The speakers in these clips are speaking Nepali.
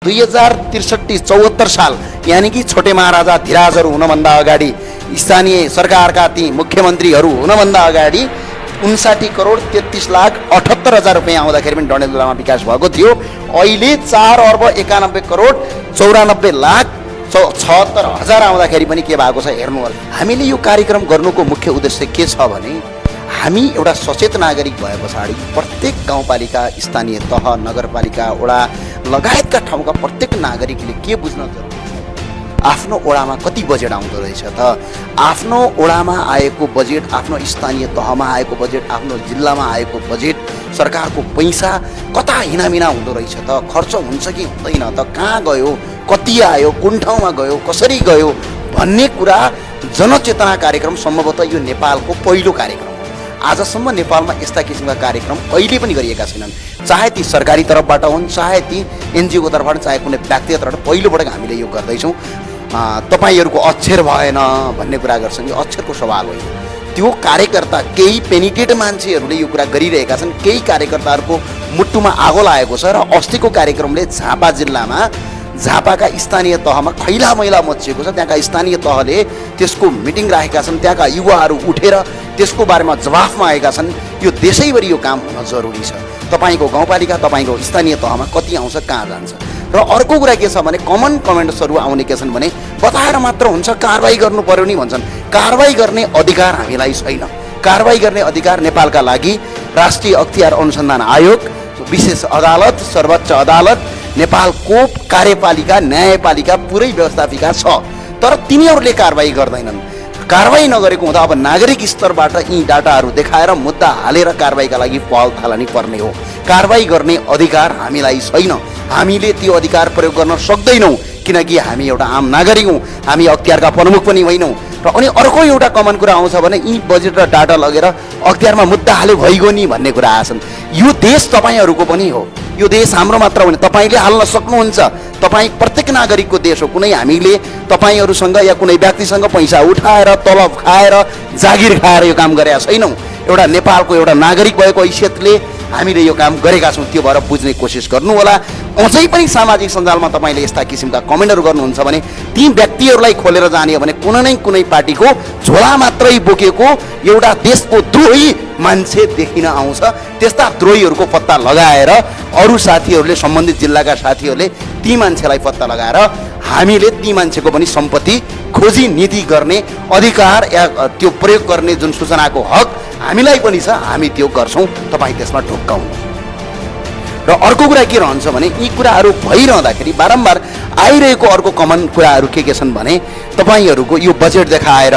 2063-74 साल यानी कि छोटे महाराजा धिराजहरू हुनभन्दा अगाडि स्थानीय सरकारका ती मुख्यमन्त्रीहरू हुनभन्दा अगाडि 59 करोड 33 लाख 78 हजार रुपियाँ आउँदाखेरि पनि डडेलधुरामा विकास भएको थियो। अहिले 4 अर्ब 91 करोड 94 लाख 76 हजार आउँदाखेरि पनि के भएको छ हेर्नु होला। हामीले यो कार्यक्रम गर्नुको मुख्य उद्देश्य के छ भने हामी एउटा सचेत नागरिक भए पछाडि प्रत्येक गाउँपालिका स्थानीय तह नगरपालिका वडा लगायतका ठाउँका प्रत्येक नागरिकले के बुझ्न जरुरी छ, आफ्नो वडामा कति बजेट आउँदो रहेछ त, आफ्नो वडामा आएको बजेट, आफ्नो स्थानीय तहमा आएको बजेट, आफ्नो जिल्लामा आएको बजेट, सरकारको पैसा कता हिनामिना हुँदो रहेछ त, खर्च हुन्छ कि हुँदैन त, कहाँ गयो, कति आयो, कुन ठाउँमा गयो, कसरी गयो भन्ने कुरा जनचेतना कार्यक्रम सम्भवतः यो नेपालको पहिलो कार्यक्रम। आजसम्म नेपालमा यस्ता किसिमका कार्यक्रम अहिले पनि गरिएका छैनन्, चाहे ती सरकारी तर्फबाट हुन्, चाहे ती एनजिओको तर्फबाट, चाहे कुनै व्यक्तिगत तर्फबाट पहिलोपटक हामीले यो गर्दैछौँ। तपाईहरूको अक्षर भएन भन्ने कुरा गर्छन्, यो अक्षरको सवाल होइन। त्यो कार्यकर्ता केही पेनिटेड मान्छेहरूले यो कुरा गरिरहेका छन्, केही कार्यकर्ताहरूको मुटुमा आगो लागेको छ र अस्तिको कार्यक्रमले झापा जिल्लामा झापाका स्थानीय तहमा खैला मैला मचिएको छ। त्यहाँका स्थानीय तहले त्यसको मिटिङ राखेका छन्, त्यहाँका युवाहरू उठेर त्यसको बारेमा जवाफ मागेका छन्। यो देशैभरि यो काम हुन जरुरी छ। तपाईँको गाउँपालिका, तपाईँको स्थानीय तहमा कति आउँछ, कहाँ जान्छ। र अर्को कुरा के छ भने कमन कमेन्ट्सहरू आउने के छन् भने बताएर मात्र हुन्छ, कारबाही गर्नु पर्यो नि भन्छन्। कारबाही गर्ने अधिकार हामीलाई छैन। कारबाही गर्ने अधिकार नेपालका लागि राष्ट्रिय अख्तियार अनुसन्धान आयोग, विशेष अदालत, सर्वोच्च अदालत, नेपालको कार्यपालिका, न्यायपालिका, पुरै व्यवस्थापिका छ। तर तिनीहरूले कारबाही गर्दैनन्। कारबाही नगरेको हुँदा अब नागरिक स्तरबाट यी डाटाहरू देखाएर मुद्दा हालेर कारबाहीका लागि पहल थालनी पर्ने हो। कारबाही गर्ने अधिकार हामीलाई छैन। हामीले त्यो अधिकार प्रयोग गर्न सक्दैनौँ किनकि हामी एउटा आम नागरिक हौँ, हामी अख्तियारका प्रमुख पनि होइनौँ। र अनि अर्को एउटा कमन कुरा आउँछ भने यी बजेट र डाटा लगेर अख्तियारमा मुद्दा हाल्यो भइगयो नि भन्ने कुरा आछन्। यो देश तपाईँहरूको पनि हो, यो देश हाम्रो मात्र होइन। तपाईँले हाल्न सक्नुहुन्छ, तपाईँ प्रत्येक नागरिकको देश हो। कुनै हामीले तपाईँहरूसँग या कुनै व्यक्तिसँग पैसा उठाएर तलब खाएर जागिर खाएर यो काम गरेका छैनौँ। एउटा नेपालको एउटा नागरिक भएको हैसियतले हामीले यो काम गरेका छौँ। त्यो भएर बुझ्ने कोसिस गर्नु होला। अझै पनि सामाजिक सञ्जालमा तपाईँले यस्ता किसिमका कमेन्टहरू गर्नुहुन्छ भने ती व्यक्तिहरूलाई खोलेर जाने हो भने कुनै न कुनै पार्टीको झोला मात्रै बोकेको एउटा देशको द्रोही मान्छे देखिन आउँछ। त्यस्ता द्रोहीहरूको पत्ता लगाएर अरू साथीहरूले, सम्बन्धित जिल्लाका साथीहरूले ती मान्छेलाई पत्ता लगाएर हामीले ती मान्छेको पनि सम्पत्ति खोजी नीति गर्ने अधिकार या त्यो प्रयोग गर्ने जुन सूचनाको हक हामीलाई पनि छ, हामी त्यो गर्छौँ। तपाईँ त्यसमा ढुक्काउनु। र अर्को कुरा के रहन्छ भने यी कुराहरू भइरहँदाखेरि बारम्बार आइरहेको अर्को कमन कुराहरू के छन् भने तपाईँहरूको यो बजेट देखाएर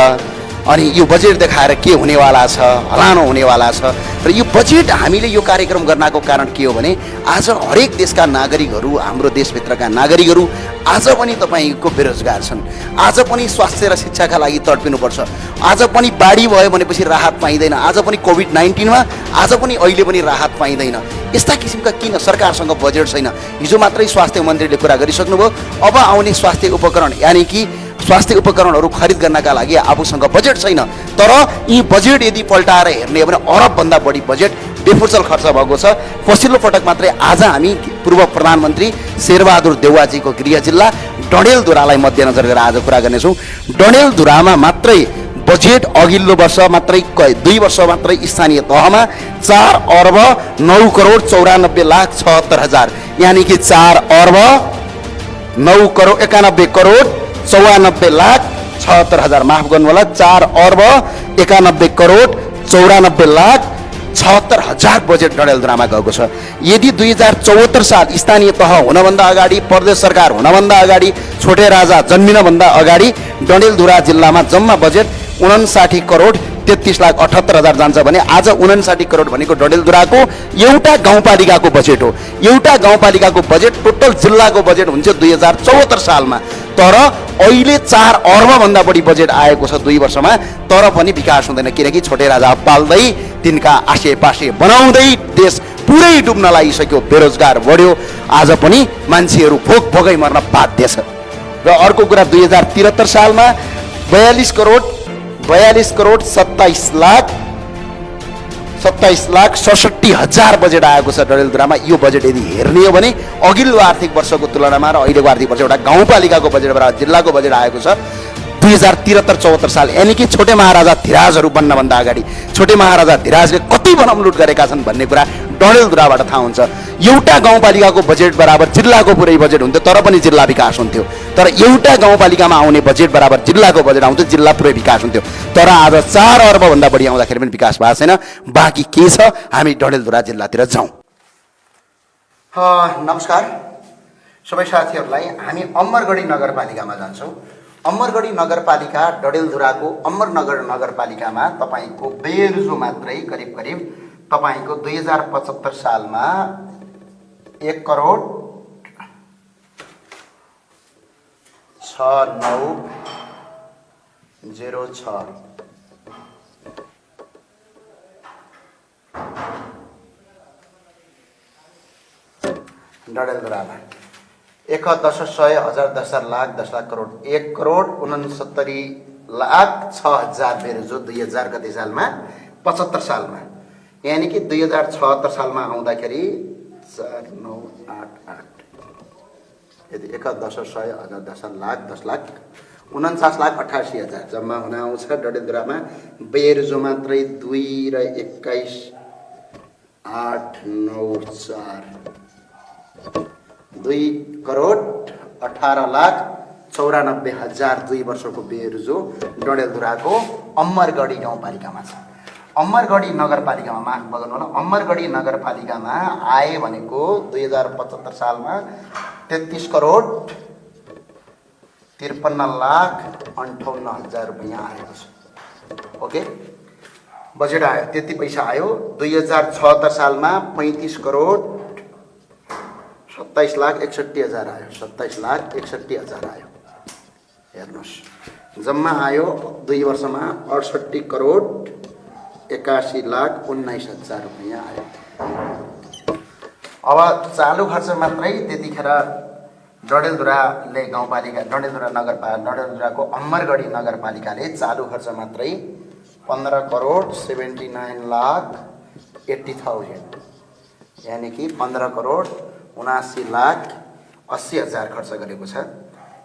अनि यो बजेट देखाएर के हुनेवाला छ, हलानो हुनेवाला छ। र यो बजेट हामीले यो कार्यक्रम गर्नको कारण के हो भने आज हरेक देशका नागरिकहरू, हाम्रो देशभित्रका नागरिकहरू आज पनि तपाईँको बेरोजगार छन्। आज पनि स्वास्थ्य र शिक्षाका लागि तडपिनुपर्छ। आज पनि बाढी भयो भनेपछि राहत पाइँदैन। आज पनि कोभिड-19मा आज पनि अहिले पनि राहत पाइँदैन। यस्ता किसिमका किन सरकारसँग बजेट छैन? हिजो मात्रै स्वास्थ्य मन्त्रीले कुरा गरिसक्नुभयो। अब आउने स्वास्थ्य उपकरण यानी कि स्वास्थ्य उपकरणहरू खरिद गर्नका लागि आफूसँग बजेट छैन। तर यी बजेट यदि पल्टाएर हेर्ने हो भने अरबभन्दा बढी बजेट बेफुर्सल खर्च भएको छ। पछिल्लो पटक मात्रै आज हामी पूर्व प्रधानमन्त्री शेरबहादुर देउवाजीको गृह जिल्ला डडेलधुरालाई मध्यनजर गरेर आज कुरा गर्नेछौँ। डडेलधुरामा मात्रै बजेट अघिल्लो वर्ष मात्रै 2 वर्ष मात्रै स्थानीय तहमा 4 अर्ब 9 करोड 94 लाख 76 हजार यानी कि 4 अर्ब 9 करोड 91 करोड 94 लाख 76 हजार, माफ गर्नु होला, 4 अर्ब 91 करोड 94 लाख 76 हजार बजेट डडेलधुरामा गएको छ। यदि 2074 साल स्थानीय तह हुनभन्दा अगाडि, प्रदेश सरकार हुनभन्दा अगाडि, छोटे राजा जन्मिनभन्दा अगाडि डडेलधुरा जिल्लामा जम्मा बजेट 59 करोड 33 लाख 78 हजार जान्छ भने आज 59 करोड भनेको डडेलधुराको एउटा गाउँपालिकाको बजेट हो। एउटा गाउँपालिकाको बजेट टोटल जिल्लाको बजेट हुन्छ 2074 सालमा। तर अहिले 4 अर्बभन्दा बढी बजेट आएको छ 2 वर्षमा। तर पनि विकास हुँदैन किनकि छोटे राजा पाल्दै तिनका आसेपासे बनाउँदै देश पुरै डुब्न लागिसक्यो। बेरोजगार बढ्यो। आज पनि मान्छेहरू भोक भोकै मर्न बाध्य छ। र अर्को कुरा 2073 सालमा 42 करोड 27 लाख 27,67,000 बजेट आएको छ डडेलधुरामा। यो बजेट यदि हेर्ने हो भने अघिल्लो आर्थिक वर्षको तुलनामा र अहिलेको आर्थिक वर्ष एउटा गाउँपालिकाको बजेटबाट जिल्लाको बजेट आएको छ 2073-74 साल, यानि कि छोटे महाराजा धिराजहरू बन्नभन्दा अगाडि छोटे महाराजा धिराजले कति बनमलुट गरेका छन् भन्ने कुरा डडेलधुराबाट थाहा हुन्छ। एउटा गाउँपालिकाको बजेट बराबर जिल्लाको पुरै बजेट हुन्थ्यो, तर पनि जिल्ला विकास हुन्थ्यो। तर एउटा गाउँपालिकामा आउने बजेट बराबर जिल्लाको बजेट आउँथ्यो, जिल्ला पुरै विकास हुन्थ्यो। तर आज 4 अर्बभन्दा बढी आउँदाखेरि पनि विकास भएको छैन। बाँकी के छ, हामी डडेलधुरा जिल्लातिर जाउँ। नमस्कार सबै साथीहरूलाई। हामी अमरगढी नगरपालिकामा जान्छौँ। अमरगढी नगरपालिका डडेलधुराको अमरनगर नगरपालिकामा तपाईँको बेरुजो मात्रै करिब करिब तपाईँको 2075 सालमा 1,06,906 डडेलधुरामा 1,10,1,00,000 करोड 1,69,06,000 बेरुजो 2000 गते सालमा 75 सालमा, यानि कि 2076 सालमा आउँदाखेरि 4,9,8,8 यदि 1,10,1,00,000 49,88,000 जम्मा हुन आउँछ। डडेलधुरामा बेरुजो मात्रै 2 र 21,894 2,18,94,000 2 वर्षको बेरुजो डडेलधुराको अमरगढी गाउँपालिकामा छ। अमरगढी नगरपालिकामा माफ गर्नु होला, अमरगढी नगरपालिकामा आए भनेको 2075 सालमा 33,53,58,000 रुपियाँ आएको छ। ओके, बजेट आयो, त्यति पैसा आयो। 2076 सालमा 35,27,61,000 आयो, 27,61,000 आयो। हेर्नुहोस्, जम्मा आयो 2 वर्षमा 68,81,19,000 रुपियाँ आयो। अब चालु खर्च मात्रै त्यतिखेर डडेलधुराले गाउँपालिका डडेलधुराको अमरगढी नगरपालिकाले चालु खर्च मात्रै 15,79,80,000 यानि कि 15,79,80,000 खर्च गरेको छ।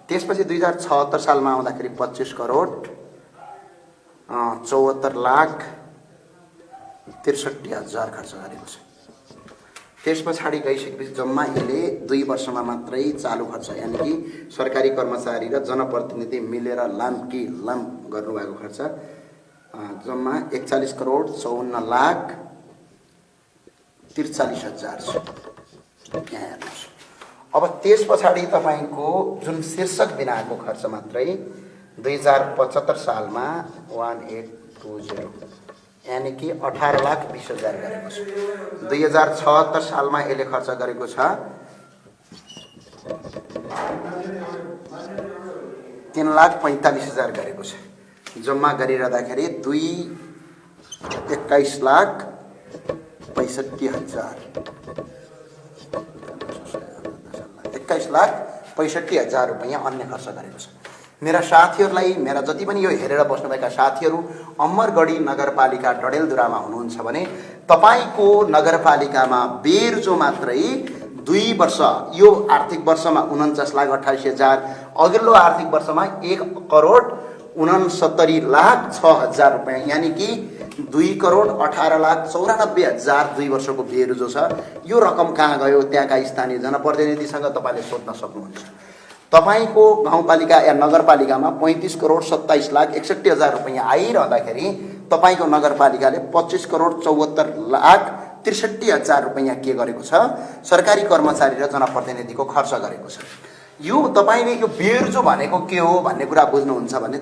त्यसपछि 2076 सालमा आउँदाखेरि 25,74,63,000 खर्च गरेको छ। त्यस पछाडि गइसकेपछि जम्मा यसले 2 वर्षमा मात्रै चालु खर्च यानि कि सरकारी कर्मचारी र जनप्रतिनिधि मिलेर लाम गर्नुभएको खर्च जम्मा 41,54,43,000 छ। यहाँ हेर्नुहोस्। अब त्यस पछाडि तपाईँको जुन शीर्षक बिनाको खर्च मात्रै 2075 सालमा 1820 यानि कि 18,20,000 गरेको छ। 2076 सालमा यसले खर्च गरेको छ 3,45,000 गरेको छ। जम्मा गरिरहँदाखेरि 21,65,000 21,65,000 रुपियाँ अन्य खर्च गरेको छ। मेरा साथीहरूलाई, मेरा जति पनि यो हेरेर बस्नुभएका साथीहरू अमरगढी नगरपालिका डडेलधुरामा हुनुहुन्छ भने तपाईँको नगरपालिकामा बेरुजो मात्रै 2 वर्ष, यो आर्थिक वर्षमा 49,28,000, अघिल्लो आर्थिक वर्षमा 1,69,06,000 रुपियाँ यानि कि 2,18,94,000 2 वर्षको बेरुजो छ। यो रकम कहाँ गयो? त्यहाँका स्थानीय जनप्रतिनिधिसँग तपाईँले सोध्न सक्नुहुन्छ। तपाईँको गाउँपालिका या नगरपालिकामा 35,27,61,000 रुपियाँ आइरहँदाखेरि तपाईँको नगरपालिकाले 25,74,63,000 रुपियाँ के गरेको छ? सरकारी कर्मचारी र जनप्रतिनिधिको खर्च गरेको छ। यो तपाईँले यो बेरुजो भनेको के हो भन्ने कुरा बुझ्नुहुन्छ भने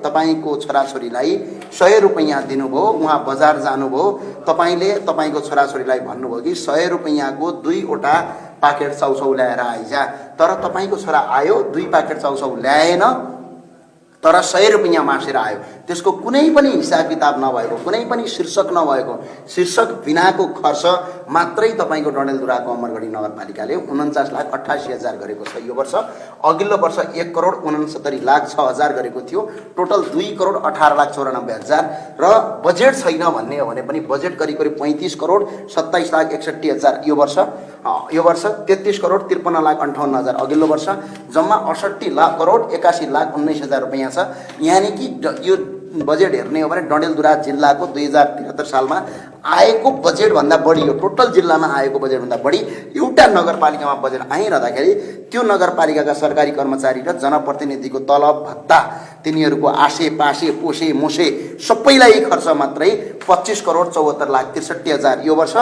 तपाईँको छोराछोरीलाई 100 रुपियाँ दिनुभयो, उहाँ बजार जानुभयो, तपाईँले तपाईँको छोराछोरीलाई भन्नुभयो कि 100 रुपियाँको 2वटा पाकेट चाउचाउ ल्याएर आइज। तर तपाईँको छोरा आयो, 2 पाकेट चाउचाउ ल्याएन, तर 100 रुपियाँ मासेर आयो। त्यसको कुनै पनि हिसाब किताब नभएको, कुनै पनि शीर्षक नभएको, शीर्षक बिनाको खर्च मात्रै तपाईँको डडेलधुराको अमरगढी नगरपालिकाले 49,88,000 गरेको छ यो वर्ष। अघिल्लो वर्ष 1,69,60,06,000 गरेको थियो। टोटल 2,18,94,000 र बजेट छैन भन्ने हो भने पनि बजेट करिब 35,27,61,000 यो वर्ष। 33,53,58,000 अघिल्लो वर्ष। जम्मा 68,81,19,000 रुपैयाँ छ। यानि कि यो बजेट हेर्ने हो भने डडेलधुरा जिल्लाको 2073 सालमा आएको बजेटभन्दा बढी, यो टोटल जिल्लामा आएको बजेटभन्दा बढी एउटा नगरपालिकामा बजेट आइरहँदाखेरि त्यो नगरपालिकाका सरकारी कर्मचारी र जनप्रतिनिधिको तलब भत्ता, तिनीहरूको आसे पासे पोसे मोसे सबैलाई खर्च मात्रै 25,74,63,000 यो वर्ष।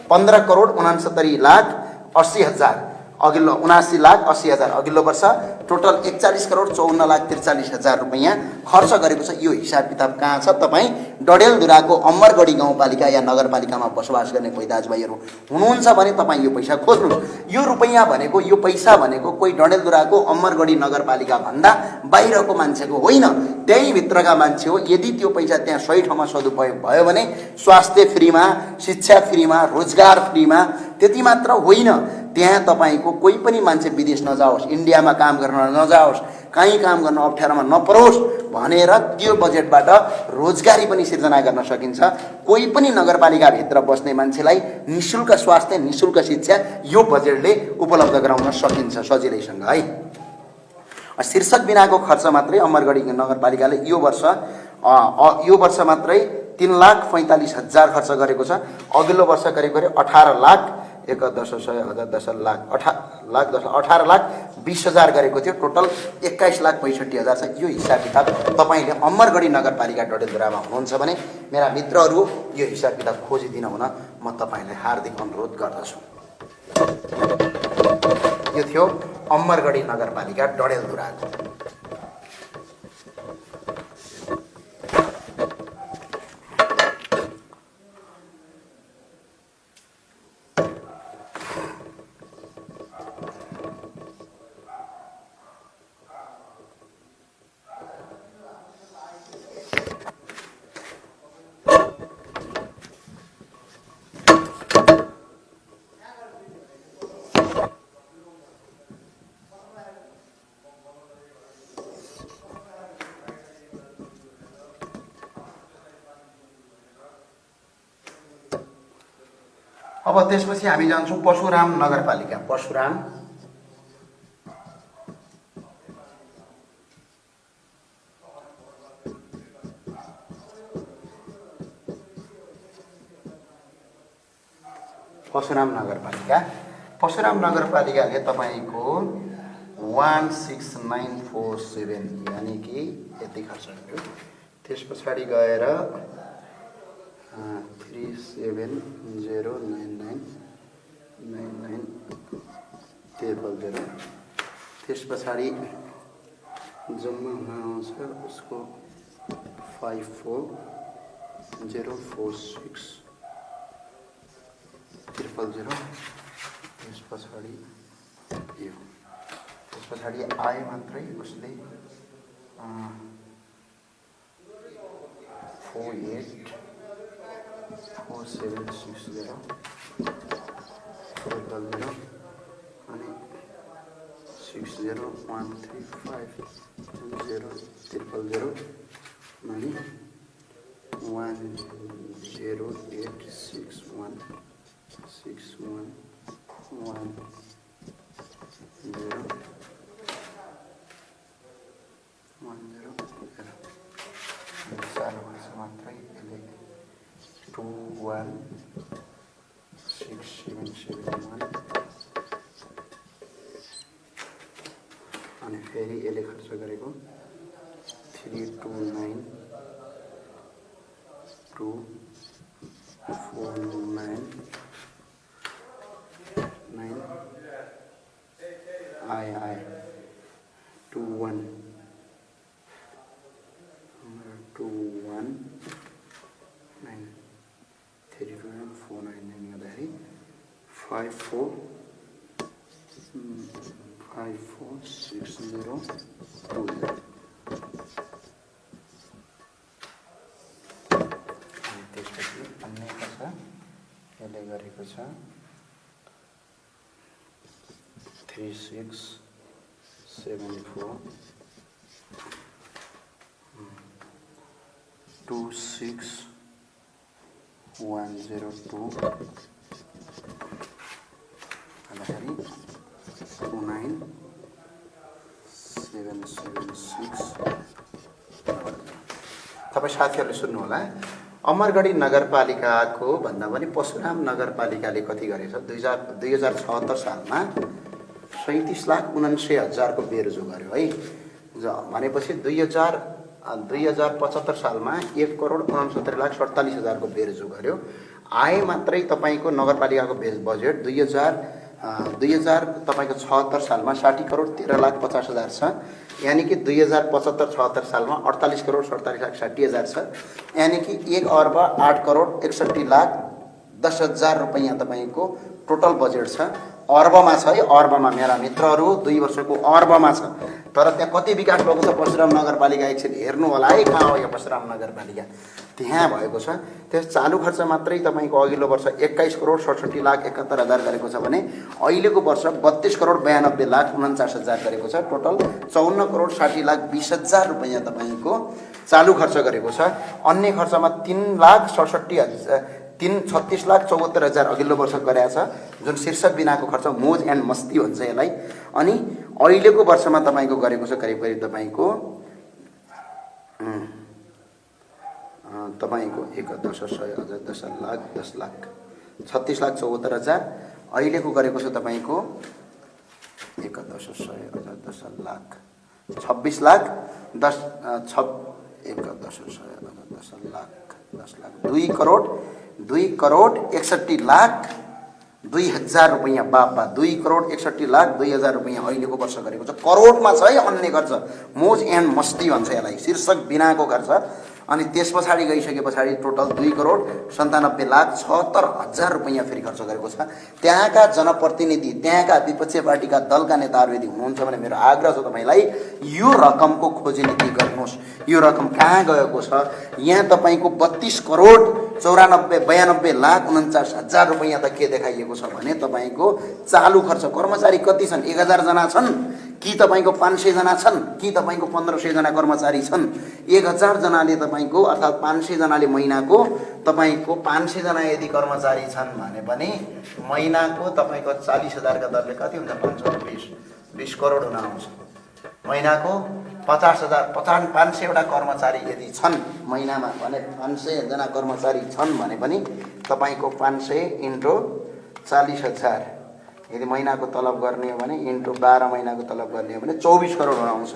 15,69,80,000 अघिल्लो 79,80,000 अघिल्लो वर्ष। टोटल 41,54,43,000 रुपैयाँ खर्च गरेको छ। यो हिसाब किताब कहाँ छ? तपाईँ डडेलधुराको अमरगढी गाउँपालिका या नगरपालिकामा बसोबास गर्ने कोही दाजुभाइहरू हुनुहुन्छ भने तपाईँ यो पैसा खोज्नुहोस्। यो रुपैयाँ भनेको, यो पैसा भनेको कोही डडेलधुराको अमरगढी नगरपालिका भन्दा बाहिरको मान्छेको होइन, त्यही भित्रका मान्छे हो। यदि त्यो पैसा त्यहाँ सही ठाउँमा सदुपयोग भयो भने स्वास्थ्य फ्रीमा, शिक्षा फ्रीमा, रोजगार फ्रीमा, त्यति मात्र होइन, त्यहाँ तपाईँको कोही पनि मान्छे विदेश नजाओस्, इन्डियामा काम गर्न नजाओस्, कहीँ काम गर्न अप्ठ्यारोमा नपरोस् भनेर त्यो बजेटबाट रोजगारी पनि सिर्जना गर्न सकिन्छ। कोही पनि नगरपालिकाभित्र बस्ने मान्छेलाई निःशुल्क स्वास्थ्य, निःशुल्क शिक्षा यो बजेटले उपलब्ध गराउन सकिन्छ सजिलैसँग है। शीर्षक बिनाको खर्च मात्रै अमरगढी नगरपालिकाले यो वर्ष मात्रै 3,45,000 खर्च गरेको छ। अघिल्लो वर्ष करिब 18,20,000 गरेको थियो। टोटल 21,65,000 छ। यो हिसाब किताब तपाईँले अमरगढी नगरपालिका डडेलधुरामा हुनुहुन्छ भने मेरा मित्रहरू यो हिसाब किताब खोजिदिन हुन म तपाईँलाई हार्दिक अनुरोध गर्दछु। यो थियो अमरगढी नगरपालिका डडेलधुराको। अब त्यसपछि हामी जान्छौँ परशुराम नगरपालिका। परशुराम नगरपालिकाले तपाईँको 16,947 यानि कि यति खर्च गर्यो। त्यस पछाडि गएर 37,099,99,000 त्यस पछाडि जम्मा हुन आउँछ उसको 54,046,000 त्यस पछाडि आए मात्रै उसले 48,4760 अनि 60,135,000 अनि 108,61,6,1,10,10 साल वर्ष मात्रै यसले 21,6771 अनि फेरि यसले खर्च गरेको 329,249,9 आए 21 गर्दाखेरि 54,60,20 त्यसपछि अन्य छ यसले गरेको गरेको छ 3674 26102 अन्तखेरि 29776। तपाईँ साथीहरूले सुन्नुहोला, अमरगढी नगरपालिकाको भन्दा पनि परशुराम नगरपालिकाले कति गरेछ? 2076 सालमा 37,79,000 को बेरोजो गर्यो है। भनेपछि 2075 सालमा 1,69,47,48,000 को बेरोजो गर्यो। आए मात्रै तपाईँको नगरपालिकाको बजेट 2000 तपाईँको 76 सालमा 60,13,50,000 छ। यानी कि 2075-76 सालमा 48,47,60,000 छ। यानी कि 1,08,61,10,00,000 रुपैयाँ तपाईँको टोटल बजेट छ। अर्बमा छ है, अर्बमा मेरा मित्रहरू, 2 वर्षको अर्बमा छ। तर त्यहाँ कति विकास भएको छ परशुराम नगरपालिका एकछिन हेर्नु होला है। कहाँ हो यो परशुराम नगरपालिका? त्यहाँ भएको छ। त्यस चालु खर्च मात्रै तपाईँको अघिल्लो वर्ष 21,67,71,000 गरेको छ भने अहिलेको वर्ष 32,92,49,000 गरेको छ। टोटल 54,60,20,000 रुपैयाँ तपाईँको चालु खर्च गरेको छ। अन्य खर्चमा 36,74,000 अघिल्लो वर्ष गरेको छ, जुन शीर्षक बिनाको खर्च, मोज एन्ड मस्ती भन्छ यसलाई। अनि अहिलेको वर्षमा तपाईँको गरेको छ करिब तपाईँको 36,74,000 अहिलेको गरेको छ तपाईँको 2,61,00,000 रुपैयाँ। बाबा 2,61,02,000 रुपैयाँ अहिलेको वर्ष गरेको छ। करोडमा छ है अन्य खर्च, मोज एन्ड मस्ती भन्छ यसलाई, शीर्षक बिनाको खर्च। अनि त्यस पछाडि गइसके पछाडि टोटल 2,97,76,000 रुपैयाँ फेरि खर्च गरेको छ। त्यहाँका जनप्रतिनिधि, त्यहाँका विपक्षी पार्टीका दलका नेताहरू यदि हुनुहुन्छ भने मेरो आग्रह छ तपाईँलाई, यो रकमको खोजीनिति गर्नुहोस्। यो रकम कहाँ गएको छ? यहाँ तपाईँको 32,94,92,49,000 रुपैयाँ त के देखाइएको छ भने तपाईँको चालु खर्च। कर्मचारी कति छन्? 1,000 जना छन् कि तपाईँको 500 जना छन् कि तपाईँको 1500 जना कर्मचारी छन्? 1,000 जनाले तपाईँको अर्थात् 500 जनाले महिनाको तपाईँको 500 जना यदि कर्मचारी छन् भने पनि महिनाको तपाईँको 40,000 का दरले कति हुन्छ? 520 करोड हुन आउँछ। महिनाको 500 वटा कर्मचारी यदि छन् महिनामा भने 500 जना कर्मचारी छन् भने पनि तपाईँको 500 इन्टु 40,000 यदि महिनाको तलब गर्ने हो भने इन्टु 12 महिनाको तलब गर्ने हो भने 24 करोड आउँछ।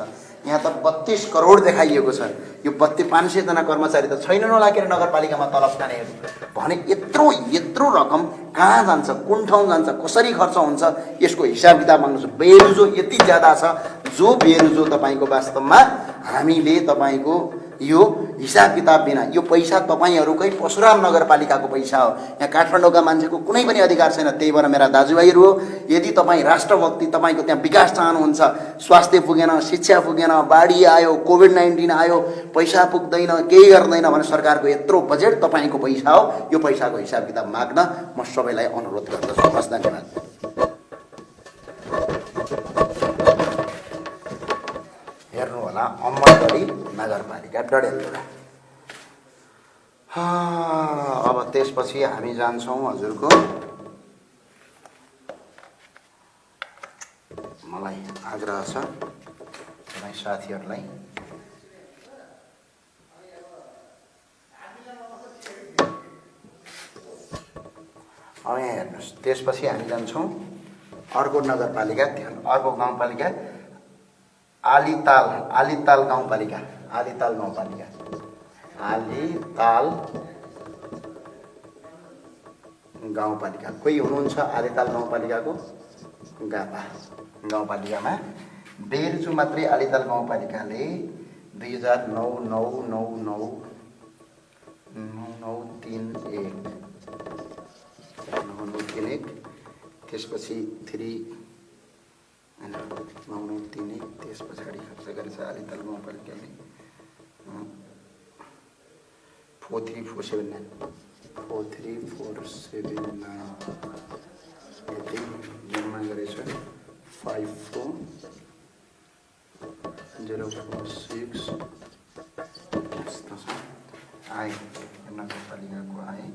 यहाँ त 32 करोड देखाइएको छ। यो 500 जना कर्मचारी त छैनन् होला के नगरपालिकामा तलब खानेहरू भने यत्रो रकम कहाँ जान्छ, कुन ठाउँ जान्छ, कसरी खर्च हुन्छ, यसको हिसाब किताब माग्नुहोस्। बेरोजो यति ज्यादा छ, जो बेरोजो तपाईँको वास्तवमा हामीले तपाईँको यो हिसाब किताब बिना, यो पैसा तपाईँहरूकै परशुराम नगरपालिकाको पैसा हो। यहाँ काठमाडौँका मान्छेको कुनै पनि अधिकार छैन। त्यही भएर मेरा दाजुभाइहरू हो, यदि तपाईँ राष्ट्रभक्ति, तपाईँको त्यहाँ विकास चाहनुहुन्छ, स्वास्थ्य पुगेन, शिक्षा पुगेन, बाढी आयो, कोभिड-19 आयो, पैसा पुग्दैन, केही गर्दैन भने सरकारको यत्रो बजेट तपाईँको पैसा हो। यो पैसाको हिसाब किताब माग्न म सबैलाई अनुरोध गर्दछु। हस्, धन्यवाद। हेर्नु होला अमरगढी नगरपालिका डडेलधुरा। अब त्यसपछि हामी जान्छौँ हजुरको, मलाई आग्रह छ तपाईँ साथीहरूलाई अब यहाँ हेर्नुहोस्। त्यसपछि हामी जान्छौँ अर्को नगरपालिका, अर्को गाउँपालिका आलीताल गाउँपालिका। आलीताल गाउँपालिका कोही हुनुहुन्छ आलीताल गाउँपालिकाको? गाउँपालिकामा बेरजु मात्रै आलीताल गाउँपालिकाले 2009-9931 त्यसपछि 9931 त्यस पछाडि खर्च गरेछ आलीताल गाउँपालिकाले 4347 43479 यति जम्मा गरेछ 54046 आए नगरपालिकाको आए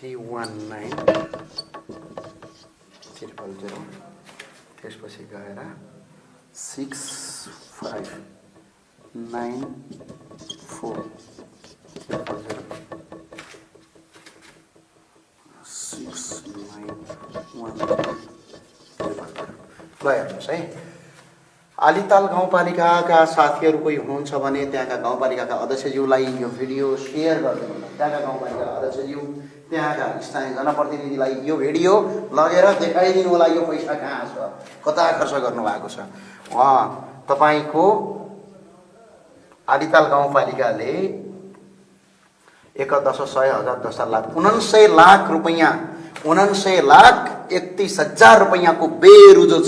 319 त्यसपछि गएर 6594 ल हेर्नुहोस् है आलिताल गाउँपालिकाका साथीहरू कोही हुनुहुन्छ भने त्यहाँका गाउँपालिकाका अध्यक्षज्यूलाई यो भिडियो सेयर गरिदिनु होला। त्यहाँका गाउँपालिका अध्यक्षज्यू त्यहाँका स्थानीय जनप्रतिनिधिलाई यो भिडियो लगेर देखाइदिनु होला यो पैसा कहाँ छ, कता खर्च गर्नुभएको छ। तपाईँको आलिताल गाउँपालिकाले 19,31,31,31,31,00,000 रुपैयाँको बेरुजो छ।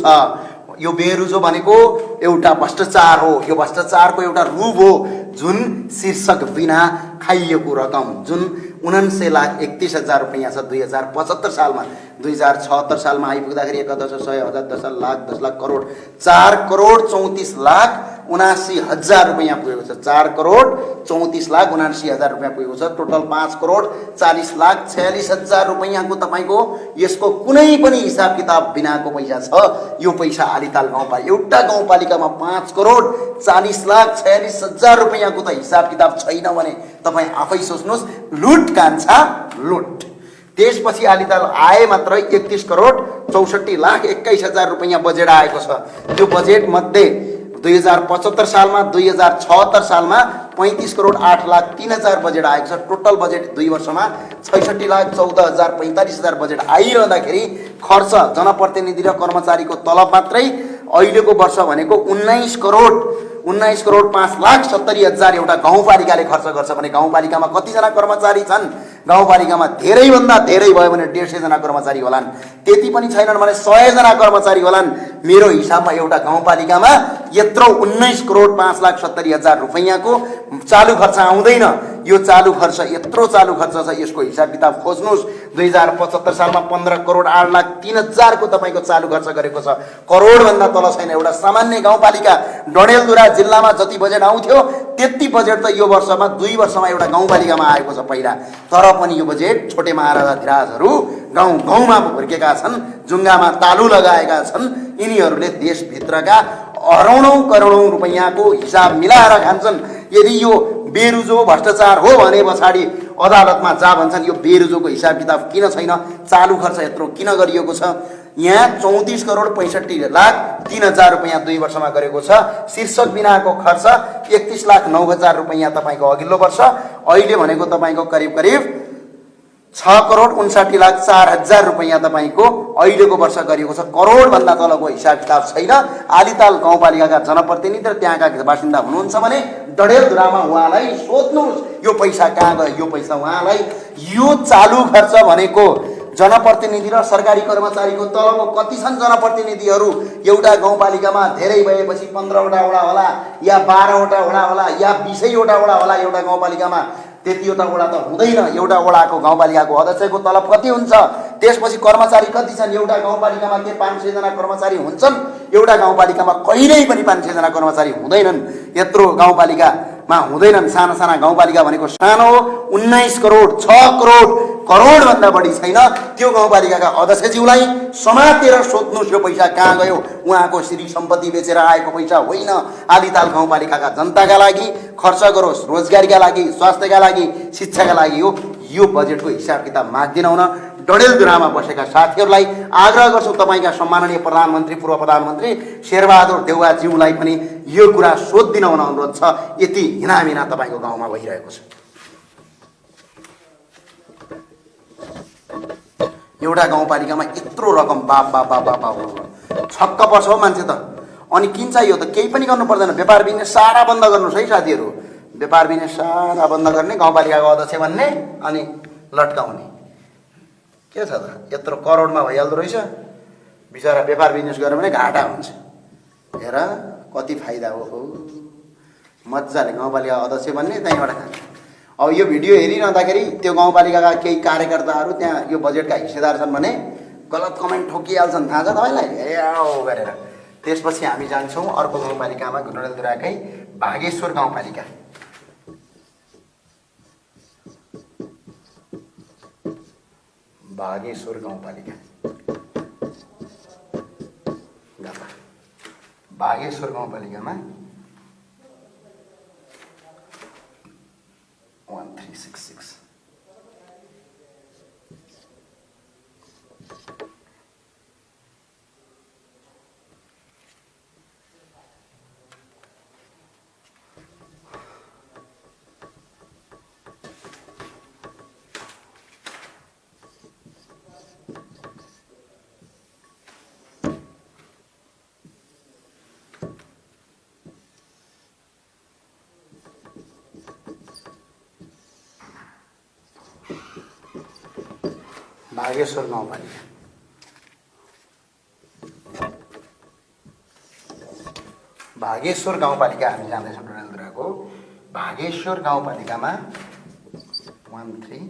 यो बेरुजो भनेको एउटा भ्रष्टाचार हो, यो भ्रष्टाचारको एउटा रूप हो जुन शीर्षक बिना खाइएको रकम जुन 19,31,00,000 रुपैयाँ छ 2075 सालमा। 2076 सालमा आइपुग्दाखेरि 1,10,100,000 10,00,000 10,00,000 करोड 4,34,79,000 रुपैयाँ पुगेको छ। 4,34,79,000 रुपैयाँ पुगेको छ। टोटल 5,40,46,000 रुपैयाँको तपाईँको यसको कुनै पनि हिसाब किताब बिनाको पैसा छ। यो पैसा आलिताल गाउँपालिका एउटा गाउँपालिकामा 5,40,46,000 रुपैयाँको त हिसाब किताब छैन भने तपाईँ आफै सोच्नुहोस्। लुट कान्छा लुट। त्यसपछि आलिताल आए मात्र 31,64,21,000 रुपैयाँ बजेट आएको छ। त्यो बजेट मध्ये 2075 सालमा 2076 सालमा 35,08,03,000 बजेट आएको छ। टोटल बजेट 2 वर्षमा 66,14,045,000 बजेट आइरहँदाखेरि खर्च जनप्रतिनिधि र कर्मचारीको तलब मात्रै अहिलेको वर्ष भनेको 19,05,70,000 एउटा गाउँपालिकाले खर्च गर्छ भने गाउँपालिकामा कतिजना कर्मचारी छन्? गाउँपालिकामा धेरैभन्दा धेरै भयो भने 150 जना कर्मचारी होलान्। त्यति पनि छैनन् भने 100 जना कर्मचारी होलान्। मेरो हिसाबमा एउटा गाउँपालिकामा यत्रो 19,05,70,000 रुपैयाँको चालु खर्च आउँदैन। यो चालु खर्च यत्रो चालु खर्च छ, यसको हिसाब किताब खोज्नुहोस्। 2075 सालमा 15,08,03,000 को तपाईँको चालु खर्च गरेको छ। करोडभन्दा तल छैन। एउटा सामान्य गाउँपालिका डडेलधुरा जिल्लामा जति बजेट आउँथ्यो त्यति बजेट त यो वर्षमा 2 वर्षमा एउटा गाउँपालिकामा आएको छ पहिला। तर पनि यो बजेट छोटे महाराजा धिराजहरू गाउँ गाउँमा हुर्केका छन्, जुङ्गामा तालु लगाएका छन्। यिनीहरूले देशभित्रका अरौडौँ करोडौँ रुपैयाँको हिसाब मिलाएर खान्छन्। यदि यो बेरुजो भ्रष्टाचार हो भने पछाडि अदालतमा जा भन्छन् यो बेरुजोको हिसाब किताब किन छैन, चालु खर्च यत्रो किन गरिएको छ। यहाँ 34,65,03,000 रुपैयाँ 2 वर्षमा गरेको छ। शीर्षक बिनाको खर्च 31,09,000 रुपैयाँ तपाईँको अघिल्लो वर्ष। अहिले भनेको तपाईँको करिब 6,59,04,000 रुपैयाँ तपाईँको अहिलेको वर्ष गरिएको छ। करोडभन्दा तलको हिसाब किताब छैन। आलिताल गाउँपालिकाका जनप्रतिनिधि र त्यहाँका बासिन्दा हुनुहुन्छ भने डडेलधुरामा उहाँलाई सोध्नुहोस् यो पैसा कहाँ गयो। यो पैसा उहाँलाई यो चालु खर्च भनेको जनप्रतिनिधि र सरकारी कर्मचारीको तलब कति छन् जनप्रतिनिधिहरू एउटा गाउँपालिकामा धेरै भएपछि 15वटा वडा होला या 12वटा वडा होला या 20वटा वडा होला एउटा गाउँपालिकामा। त्यतिवटा वडा त हुँदैन। एउटा वडाको गाउँपालिकाको अध्यक्षको तलब कति हुन्छ? त्यसपछि कर्मचारी कति छन्? एउटा गाउँपालिकामा के 500 जना कर्मचारी हुन्छन्? एउटा गाउँपालिकामा कहिल्यै पनि 500 जना कर्मचारी हुँदैनन्। यत्रो गाउँपालिकामा हुँदैनन्। साना साना गाउँपालिका भनेको सानो हो। 19 करोड 6 करोड करोडभन्दा बढी छैन, त्यो गाउँपालिकाका अध्यक्षज्यूलाई समातेर सोध्नुहोस् यो पैसा कहाँ गयो। उहाँको श्री सम्पत्ति बेचेर आएको पैसा होइन, आदिताल गाउँपालिकाका जनताका लागि खर्च गरोस्, रोजगारीका लागि, स्वास्थ्यका लागि, शिक्षाका लागि हो। यो बजेटको हिसाब किताब माग्दिन हुन डडेलधुरामा बसेका साथीहरूलाई आग्रह गर्छु, तपाईँका सम्माननीय प्रधानमन्त्री, पूर्व प्रधानमन्त्री शेरबहादुर देउवाज्यूलाई पनि यो कुरा सोधिदिन हुन अनुरोध छ। यति हिनामिना तपाईँको गाउँमा भइरहेको छ। एउटा गाउँपालिकामा यत्रो रकम बाप बाप बाप बाप बाप छक्क पर्छ हो मान्छे त। अनि किन चाहियो त? केही पनि गर्नु पर्दैन, व्यापार बिजनेस सारा बन्द गर्नुहोस् है साथीहरू। व्यापार बिजनेस सारा बन्द गर्ने, गाउँपालिकाको अध्यक्ष भन्ने अनि लट्काउने के छ त? यत्रो करोडमा भइहाल्दो रहेछ। बिचरा व्यापार बिजनेस गऱ्यो भने घाटा हुन्छ। हेर कति फाइदा हो। मजाले गाउँपालिका अध्यक्ष भन्ने, त्यहीँबाट खान्छ। अब यो भिडियो हेरिरहँदाखेरि त्यो गाउँपालिकाका केही कार्यकर्ताहरू त्यहाँ यो बजेटका हिस्सेदार छन् भने गलत कमेन्ट ठोकिहाल्छन्, थाहा छ तपाईँलाई? ए आओ गरेर। त्यसपछि हामी जान्छौँ अर्को गाउँपालिकामा, डडेलधुराकै भागेश्वर गाउँपालिका। भागेश्वर गाउँपालिका, भागेश्वर गाउँपालिकामा 1366 भागेश्वर गाउँपालिका। भागेश्वर गाउँपालिका हामी जाँदैछौँ डडेलधुराको भागेश्वर गाउँपालिकामा 13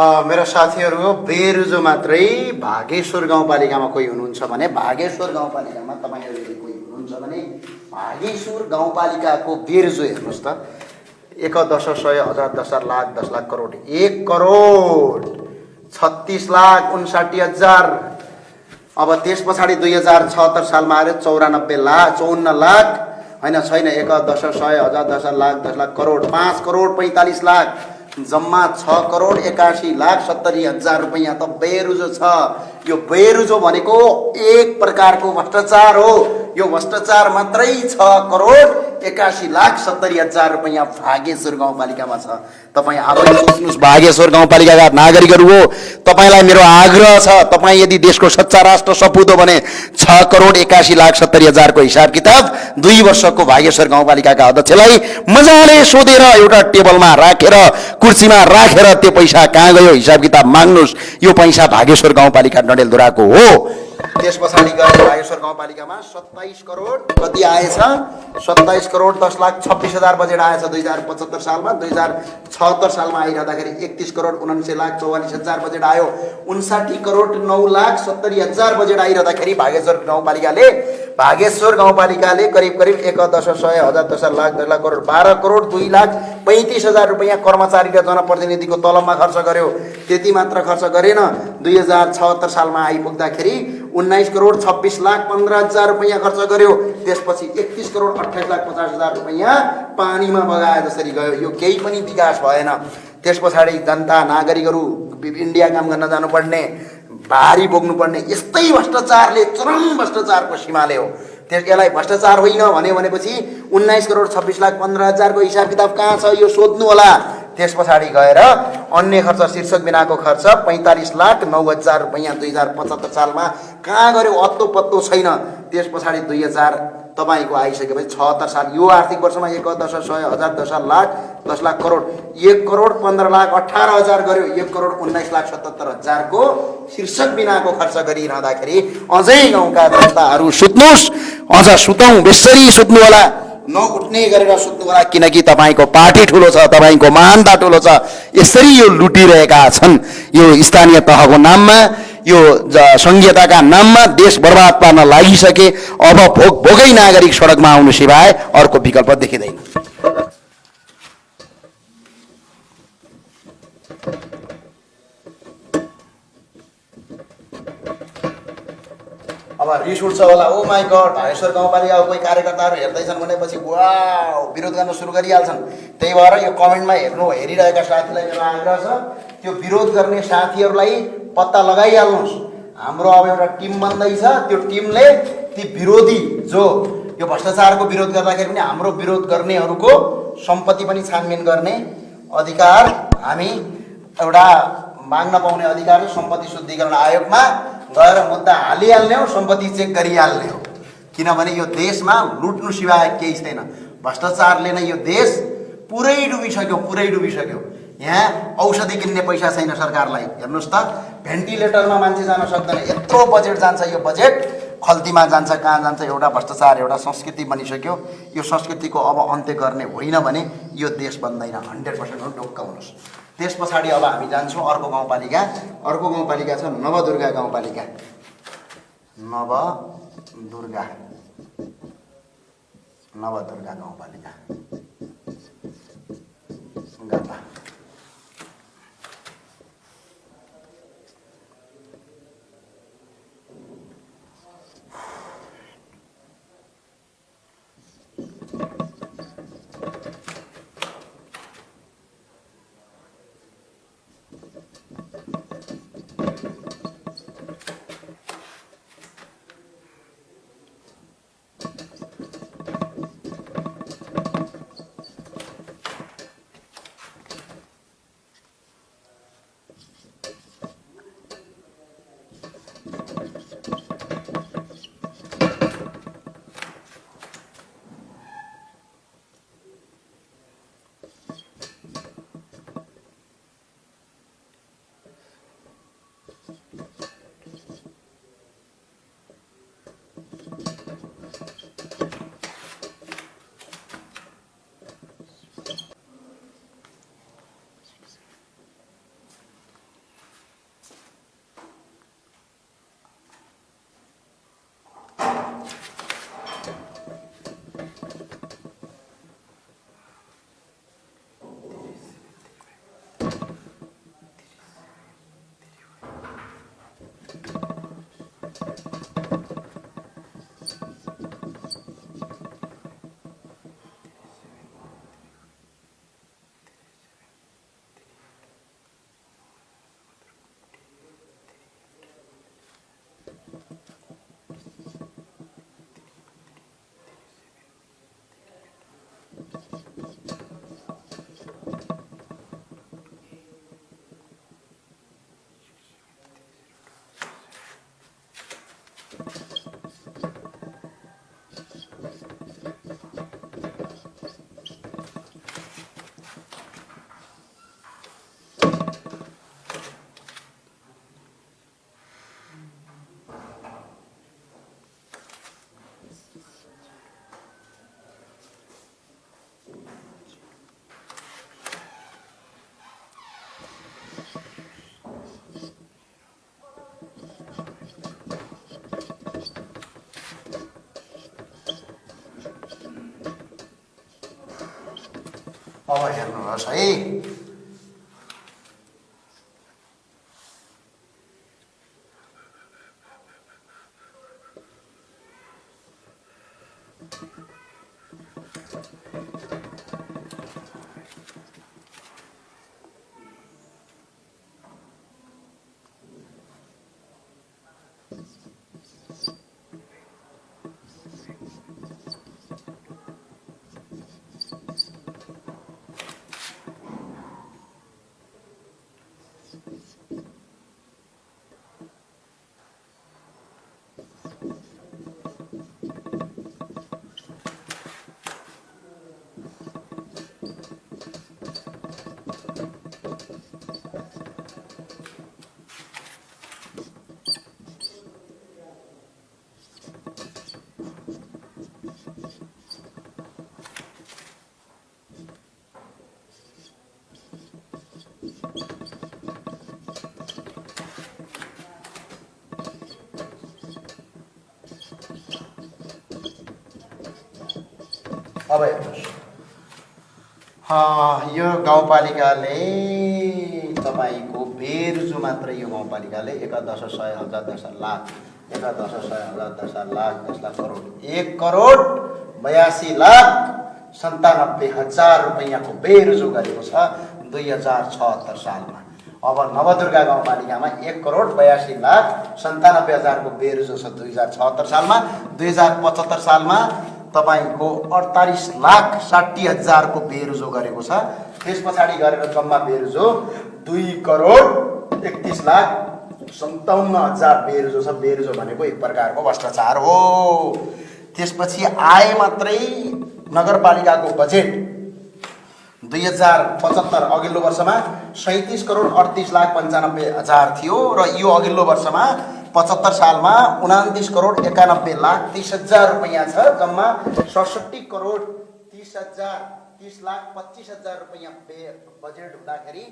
मेरो साथीहरू बेरुजो मात्रै भागेश्वर गाउँपालिकामा कोही हुनुहुन्छ भने भागेश्वर गाउँपालिकामा तपाईँहरू कोही हुनुहुन्छ भने भागेश्वर गाउँपालिकाको बेरुजो हेर्नुहोस् त। 1 10 100 1000 10 लाख 10 लाख करोड 1,36,59,000। अब त्यस पछाडि 2076 सालमा आयो 54 लाख होइन छैन 1 10 100 1000 10 लाख 10 लाख करोड 5,45,00,000 जम्मा 6,81,70,000 रुपैयाँ त बेरुजो छ। यो बेरुजो भनेको एक प्रकारको भ्रष्टाचार हो। यो भ्रष्टाचार मात्रै 6,81,70,000 रुपैयाँ भागेश्वर गाउँपालिकामा छ। तपाईँ आफै सोच्नुहोस् भागेश्वर गाउँपालिकाका नागरिकहरू हो, तपाईँलाई मेरो आग्रह छ, तपाईँ यदि देशको सच्चा राष्ट्र सपुत हो भने 6,81,70,000 को हिसाब किताब 2 वर्षको भागेश्वर गाउँपालिकाका अध्यक्षलाई मजाले सोधेर एउटा टेबलमा राखेर कुर्सीमा राखेर त्यो पैसा कहाँ गयो हिसाब किताब माग्नुहोस्। यो पैसा भागेश्वर गाउँपालिका डडेलधुराको हो। त्यस पछाडि गएर भागेश्वर गाउँपालिकामा 27 करोड कति आएछ? 27 करोड 10,26,000 बजेट आएछ 2075 सालमा। 2076 सालमा आइरहँदाखेरि 31 करोड 99,44,000 बजेट आयो। 59 करोड 9,70,000 बजेट आइरहँदाखेरि भागेश्वर गाउँपालिकाले करिब 1 10 100 1000 10 लाख 10 लाख करोड 12 करोड 2,35,000 रुपैयाँ कर्मचारी र जनप्रतिनिधिको तलबमा खर्च गर्यो। त्यति मात्र खर्च गरेन। 2076 सालमा आइपुग्दाखेरि 19 करोड 26,15,000 रुपैयाँ खर्च गर्यो। त्यसपछि 31 करोड 28,50,000 रुपैयाँ पानीमा बगाए जसरी गयो। यो केही पनि विकास भएन। त्यस पछाडि जनता नागरिकहरू इन्डिया काम गर्न जानुपर्ने, भारी बोक्नुपर्ने यस्तै भ्रष्टाचारले चरम भ्रष्टाचारको सीमाले हो। त्यसलाई भ्रष्टाचार होइन भनेपछि 19 करोड 26,15,000 को हिसाब किताब कहाँ छ यो सोध्नु होला। त्यस पछाडि गएर अन्य खर्च शीर्षक बिनाको खर्च 45,09,000 रुपैयाँ 2075 सालमा कहाँ गयो? अत्तो पत्तो छैन। त्यस पछाडि 2000 तपाईँको आइसकेपछि 76 साल यो आर्थिक वर्षमा 1 10 100 1000 10 लाख 10 लाख करोड 1 करोड 15,18,000 गर्यो। 1 करोड 19,77,000 को शीर्षक बिनाको खर्च गरिरहँदाखेरि अझै गाउँका जनताहरू सुत्नुहोस्, अझ सुतौँ, बेसरी सुत्नु होला, नउठ्ने गरेर सुत्नु होला, किनकि तपाईँको पार्टी ठुलो छ, तपाईँको महानता ठुलो छ। यसरी यो लुटिरहेका छन्। यो स्थानीय तहको नाममा, यो संघीयताका नाममा देश बर्बाद पार्न लागिसके। अब भोगै नागरिक सडकमा आउनु सिवाय अर्को विकल्प देखिँदैन। अब रिस उठ्छ होला, ओ माई गड भागेश्वर गाउँपालिकाको कोही कार्यकर्ताहरू हेर्दैछन् भनेपछि वाउ विरोध गर्न सुरु गरिहाल्छन्। त्यही भएर यो कमेन्टमा हेरिरहेका साथीलाई मेरो आग्रह छ, त्यो विरोध गर्ने साथीहरूलाई पत्ता लगाइहाल्नुहोस्। हाम्रो अब एउटा टिम बन्दैछ, त्यो टिमले ती विरोधी जो यो भ्रष्टाचारको विरोध गर्दाखेरि पनि हाम्रो विरोध गर्नेहरूको सम्पत्ति पनि छानबिन गर्ने अधिकार हामी एउटा माग्न पाउने अधिकार सम्पत्ति शुद्धिकरण आयोगमा गएर मुद्दा हालिहाल्ने हो, सम्पत्ति चेक गरिहाल्ने हो। किनभने यो देशमा लुट्नु सिवाय केही छैन। भ्रष्टाचारले नै यो देश पुरै डुबिसक्यो। यहाँ औषधि किन्ने पैसा छैन सरकारलाई। हेर्नुहोस् त, भेन्टिलेटरमा मान्छे जान सक्दैन, यत्रो बजेट जान्छ। यो बजेट खल्तीमा जान्छ, कहाँ जान्छ? एउटा भ्रष्टाचार एउटा संस्कृति बनिसक्यो। यो संस्कृतिको अब अन्त्य गर्ने होइन भने यो देश बन्दैन। 100% ढुक्क हुनुहोस्। त्यस पछाडि अब हामी जान्छौँ अर्को गाउँपालिका छ नवदुर्गा गाउँपालिका। नवदुर्गा गाउँपालिका गापा। अब हेर्नुहोस् है, अब हेर्नुहोस्, यो गाउँपालिकाले तपाईँको बेरुजु मात्रै यो गाउँपालिकाले 1,10,000 करोड 1,82,97,000 रुपैयाँको बेरुजु गरेको छ 2076 सालमा। अब नवदुर्गा गाउँपालिकामा 1,82,97,000 को बेरुजु छ 2076 सालमा। 2075 सालमा तपाईको 48,60,000 को बेरुजु गरेको छ। त्यस पछाडि गरेर जम्मा बेरुजु 2,31,57,000 बेरुजु छ। बेरुजु भनेको एक प्रकारको भ्रष्टाचार हो। त्यसपछि आय मात्रै नगरपालिकाको बजेट 2075 अघिल्लो वर्षमा 37,38,95,000 थियो र यो अघिल्लो वर्षमा 75 सालमा 29,91,30,30,000 रुपैयाँ छ। जम्मा 67,30,25,000 रुपैयाँ बजेट हुँदाखेरि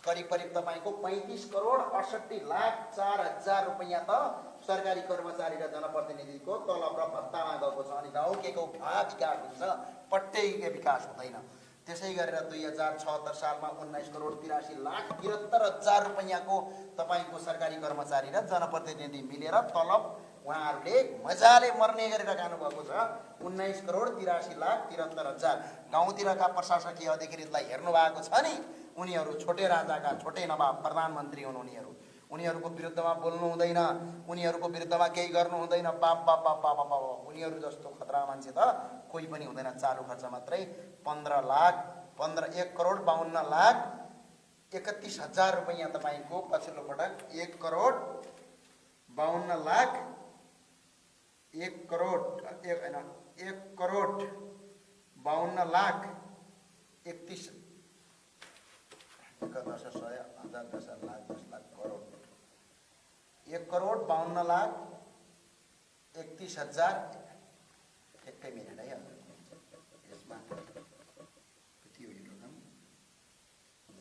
करिब तपाईको 35,68,04,000 रुपैयाँ त सरकारी कर्मचारी र जनप्रतिनिधिको तलब र भत्तामा गएको छ। अनि गाउँकेको भाँच गाँठ हुन्छ, पट्टैकै विकास हुँदैन। त्यसै गरेर 2076 सालमा 19,83,73,000 रुपैयाँको तपाईको सरकारी कर्मचारी र जनप्रतिनिधि मिलेर तलब उहाँहरूले मजाले मर्ने गरेर खानुभएको छ 19,83,73,000। गाउँतिरका प्रशासकीय अधिकारीलाई हेर्नु भएको छ नि, उनीहरू छोटे राजाका छोटे नवाब प्रधानमन्त्री हुन्। उनीहरूको विरुद्धमा बोल्नु हुँदैन, उनीहरूको विरुद्धमा केही गर्नु हुँदैन। बाप उनीहरू जस्तो खतरा मान्छे त कोही पनि हुँदैन। चालु खर्च मात्रै 1,51,52,31,000 रुपैयाँ तपाईको पछिल्लो पटक 1,52,31,000 एकै मिनट है, यसमा कति हो यो रकम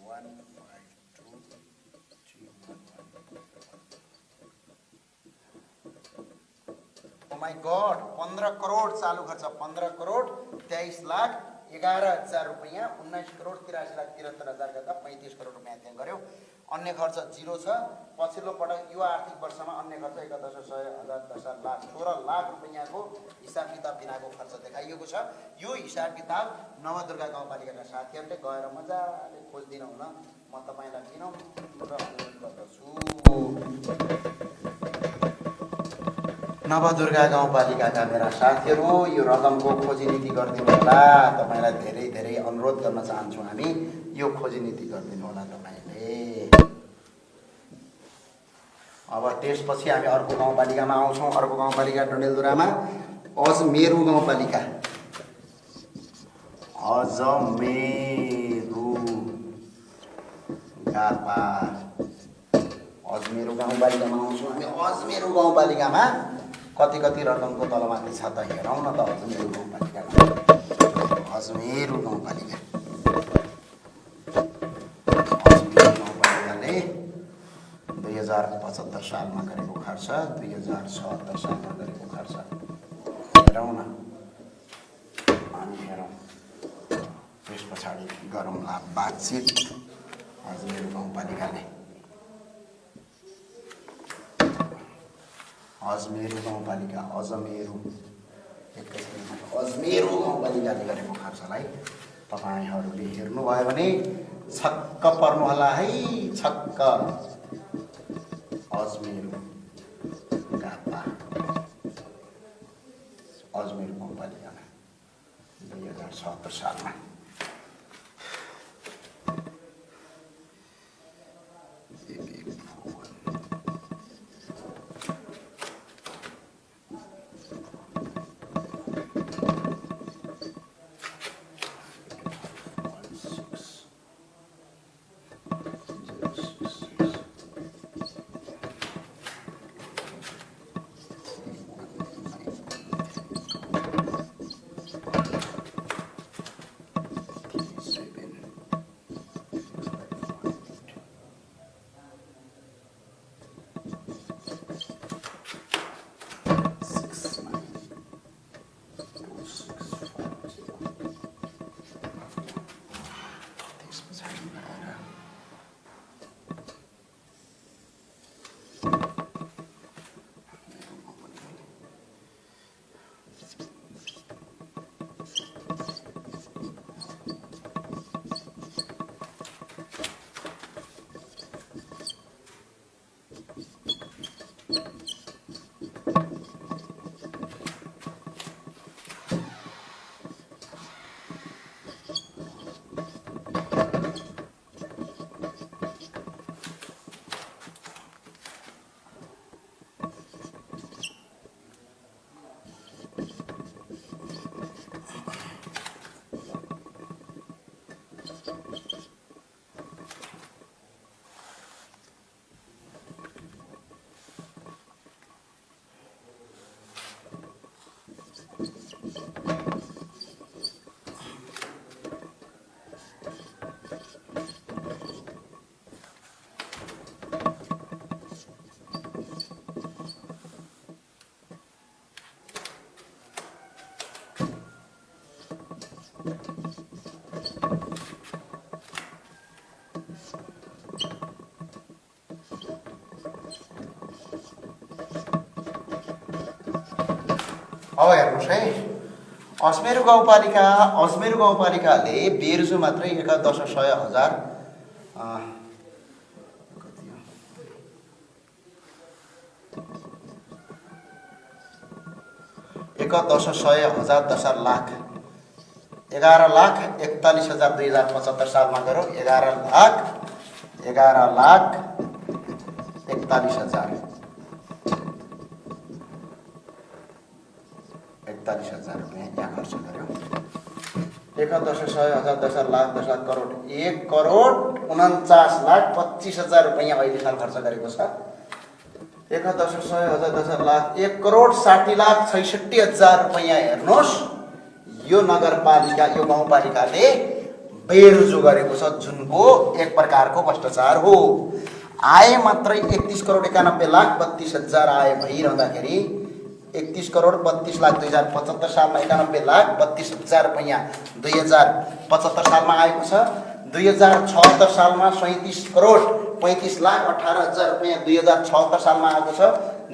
152,311। ओ माय गॉड, 15 करोड चालू खर्च 15,23,11,000 रुपैयाँ 19,83,73,000 गर्दा 35 करोड रुपैयाँ त्यहाँ गर्यो। अन्य खर्च 0 छ। पछिल्लो पटक यो आर्थिक वर्षमा अन्य खर्च 11,100,16 लाख रुपैयाँको हिसाब किताब बिनाको खर्च देखाइएको छ। यो हिसाब किताब नवदुर्गा गाउँपालिकाका साथीहरूले गएर मजाले खोजिदिनु हुन म तपाईँलाई विनम्र अनुरोध गर्दछु। नवदुर्गा गाउँपालिकाका मेरा साथीहरू, यो रकमको खोजी नीति गरिदिनु होला। तपाईँलाई धेरै धेरै अनुरोध गर्न चाहन्छौँ हामी, यो खोजी नीति गरिदिनु होला तपाईँले। अब त्यसपछि हामी अर्को गाउँपालिकामा आउँछौँ। अर्को गाउँपालिका डडेलधुरामा अजमेरु गाउँपालिका। अजमेरु गापा अजमेरु गाउँपालिकामा आउँछौँ हामी। अजमेरु गाउँपालिकामा कति कति रकमको तलमाथि छ त हेरौँ न त। अजमेरु गाउँपालिकामा अजमेरु गाउँपालिका गाउँपालिकाले 2075 सालमा गरेको खर्च, 2076 सालमा गरेको खर्च हेरौँ न। अनि हेरौँ, त्यस पछाडि गरौँला बातचित। अजमेरु गाउँपालिकाले अजमेरु गाउँपालिका अजमेरु गाउँपालिकाले गरेको खर्चलाई तपाईँहरूले हेर्नुभयो भने छक्क पर्नुहोला है, छक्क। अजमेरु गापा अजमेरु गाउँपालिकामा 2076 सालमा अब हेर्नुहोस् है, अजमेरु गाउँपालिकाले बेर्जु मात्रै 11,100,000 11,100,000 लाख 11,41,000 2075 सालमा गऱ्यो। 11,41,000 रुपियाँ यहाँ खर्च गर्यो। 11,100,000 10,00,000 करोड 1,49,25,000 रुपियाँ अहिले साल खर्च गरेको छ। 11,100,000 10,00,000 1,60,66,000 रुपियाँ हेर्नुहोस्, यो नगरपालिका यो गाउँपालिकाले बेरुजु गरेको छ, जुनको एक प्रकारको भ्रष्टाचार हो। आय मात्रै 31,91,32,000 आय भइरहँदाखेरि 31,32,00,000 2075 सालमा 91,32,000 रुपियाँ 2075 सालमा आएको छ। 2076 सालमा 37 करोड 35,18,000 रुपैयाँ 2076 सालमा आएको छ।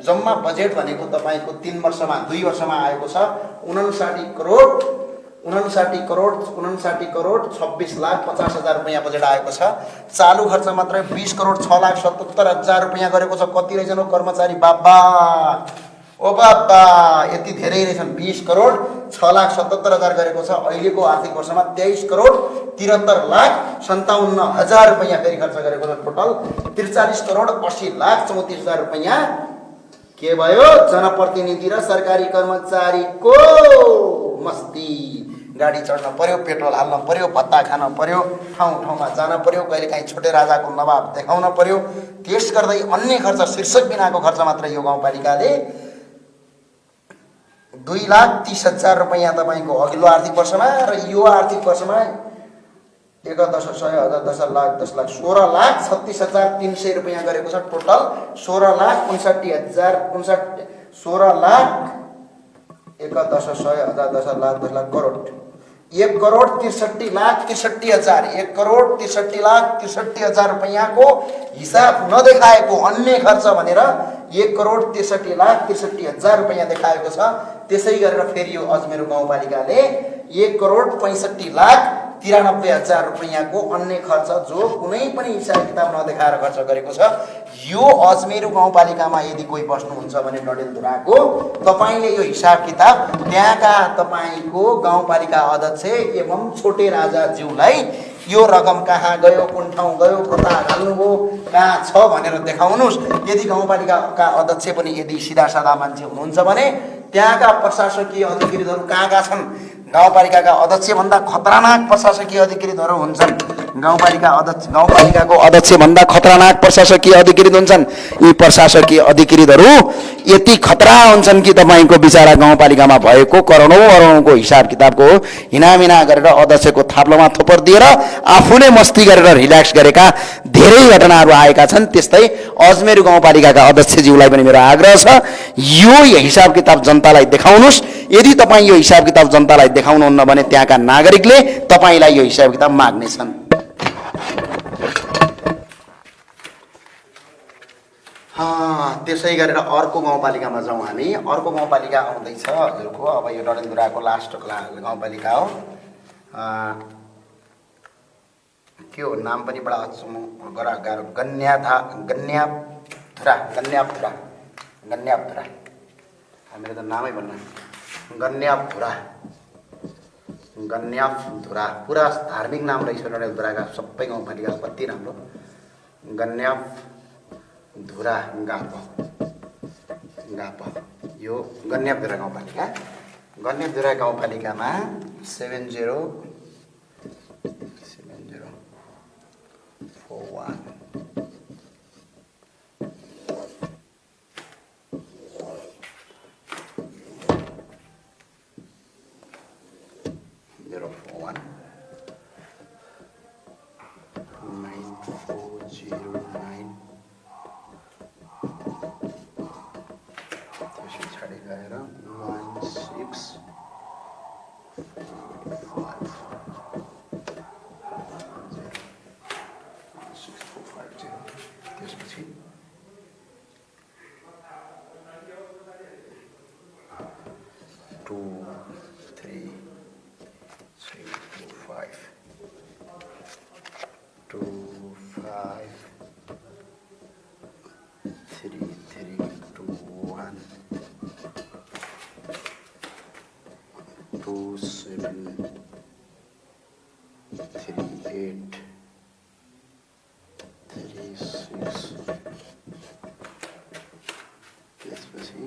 जम्मा बजेट भनेको तपाईँको 3 वर्षमा 2 वर्षमा आएको छ 59 करोड 26,50,000 रुपैयाँ बजेट आएको छ। चालु खर्च मात्रै 20 करोड 6,77,000 रुपैयाँ गरेको छ। कति रहेछन् हो कर्मचारी बाबा ओ बाबा, यति धेरै रहेछन्। 20 करोड 6,77,000 गरेको छ। अहिलेको आर्थिक वर्षमा 23 करोड 73,57,000 रुपैयाँ फेरि खर्च गरेको छ। टोटल 43 करोड 80,34,000 रुपैयाँ के भयो? जनप्रतिनिधि र सरकारी कर्मचारीको मस्ती। गाडी चढ्न पर्यो, पेट्रोल हाल्न पर्यो, भत्ता खान पर्यो, ठाउँ ठाउँमा जान पर्यो, कहिलेकाहीँ छोटे राजाको नवाब देखाउन पर्यो। त्यस गर्दै अन्य खर्च शीर्षक बिनाको खर्च मात्र यो गाउँपालिकाले 2,30,000 रुपैयाँ तपाईँको अघिल्लो आर्थिक वर्षमा र यो आर्थिक वर्षमा 16,36,300 रुपैयाँ गरेको छ। टोटल 16,59,000 करोड 1,63,63,000 रुपैयाँको हिसाब नदेखाएको अन्य खर्च भनेर 1,63,63,000 रुपैयाँ देखाएको छ। त्यसै गरेर फेरि यो अजमेर गाउँपालिकाले 1,65,93,000 रुपैयाँको अन्य खर्च जो कुनै पनि हिसाब किताब नदेखाएर खर्च गरेको छ। यो अजमेर गाउँपालिकामा यदि कोही बस्नुहुन्छ भने डडेलधुराको, तपाईँले यो हिसाब किताब त्यहाँका तपाईँको गाउँपालिका अध्यक्ष एवं छोटे राजाज्यूलाई यो रकम कहाँ गयो, कुन ठाउँ गयो, कता हाल्नुभयो, कहाँ छ भनेर देखाउनुहोस्। यदि गाउँपालिकाका अध्यक्ष पनि यदि सिधासाधा मान्छे हुनुहुन्छ भने त्यहाँका प्रशासकीय अधिकारीहरू कहाँ छन्? गाउँपालिकाका अध्यक्षभन्दा खतरनाक प्रशासकीय अधिकारीहरू हुन्छन्। गाउँपालिकाको अध्यक्षभन्दा खतरनाक प्रशासकीय अधिकारी हुन्छन्। यी प्रशासकीय अधिकारीहरू यति खतरा हुन्छन् कि तपाईँको बिचारा गाउँपालिकामा भएको करोडौँ अरौँको हिसाब किताबको हिनामिना गरेर अध्यक्षको थाप्लोमा थोपर दिएर आफूले मस्ती गरेर रिल्याक्स गरेका धेरै घटनाहरू आएका छन्। त्यस्तै अजमेर गाउँपालिकाका अध्यक्षज्यूलाई पनि मेरो आग्रह छ, यो हिसाब किताब जनतालाई देखाउनुहोस्। यदि तपाईँ यो हिसाब किताब जनतालाई देखाउनुहुन्न भने त्यहाँका नागरिकले तपाईँलाई यो हिसाब किताब माग्नेछन्। त्यसै गरेर अर्को गाउँपालिकामा जाउँ हामी। अर्को गाउँपालिका आउँदैछ हजुरको, अब यो डडेलधुराको लास्ट गाउँपालिका हो। के हो नाम पनि बडा गाह्रो, गन्यापधुरा। मेरो त नामै भन्नु, गन्यापधुरा। पुरा धार्मिक नाम रहेछ डडेलधुराका सबै गाउँपालिका, कति राम्रो। गन्यापधुरा गाप यो गन्यापधुरा गाउँपालिका। गन्यापधुरा गाउँपालिकामा 7041 9409 त्यसपछि 2 3 6 4 5 2 5 3 3 2 1 2 7 3 8 3 6 त्यसपछि